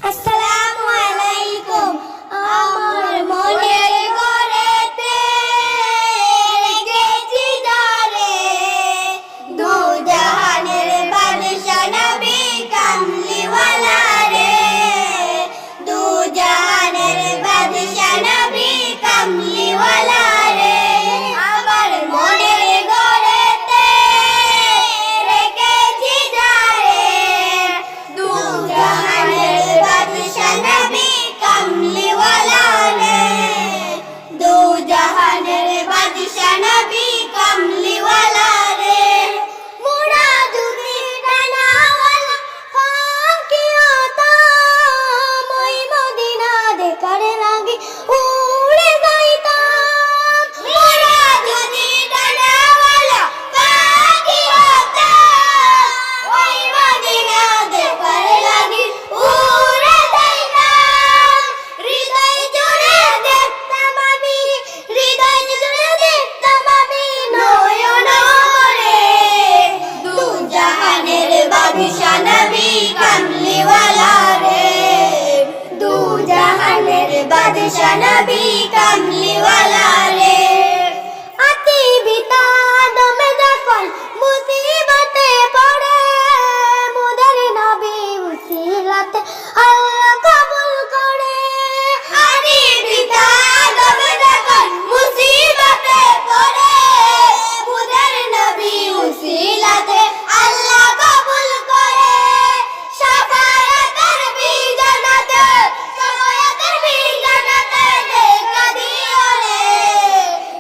আসসালামু আলাইকুম। আমার মনের ঘরেতে রেখেছি যারে, দু জাহানের বাদশা নবী কামলিওয়ালা রে, দু জাহানের বাদশা নবী কামলিওয়ালা রে। আমার মনের ঘরেতে রেখেছি যারে, দু জাহানের বাদশা নবী কামলিওয়ালা রে, দু জাহানের বাদশা নবী কামলিওয়ালা রে। মোরা যদি ডানাওয়ালা পাখিয়াতাম, ওই মদিনা দেখার লাগি উড়ে যাইতাম। মোরা যদি ডানাওয়ালা পাখি হতাম, ওই মদিনা দেখার লাগি উড়ে যাইতাম। হৃদয় জুড়ে দেখতাম আমি, হৃদয় জুড়ে দেখতাম আমি নয়ন ভরে, দু জাহানের বাদশা নবী কামলিওয়ালা রে, দু জাহানের বাদশা নবী কামলিওয়ালা রে। আতি বিতা দমে যখন মুসিবতে পড়ে, মুদের নবী উসিলাতে আল্লাহ কবুল করে। আতি বিতা দমে যখন মুসিবতে পড়ে, মুদের নবী উসিলাতে আল্লাহ কবুল করে। শাফায়াতের বিজানাতে, শাফায়াতের বিজানাতে দেখা দিও রে,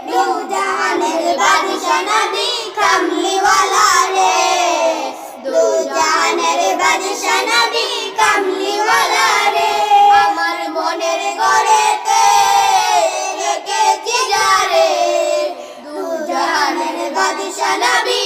দু জাহানের বাদশা নবী কামলিওয়ালা রে, দু জাহানের বাদশা নবী কামলিওয়ালা রে। আমার মনের ঘরেতে রেখেছি যারে, দু জাহানের বাদশা নবী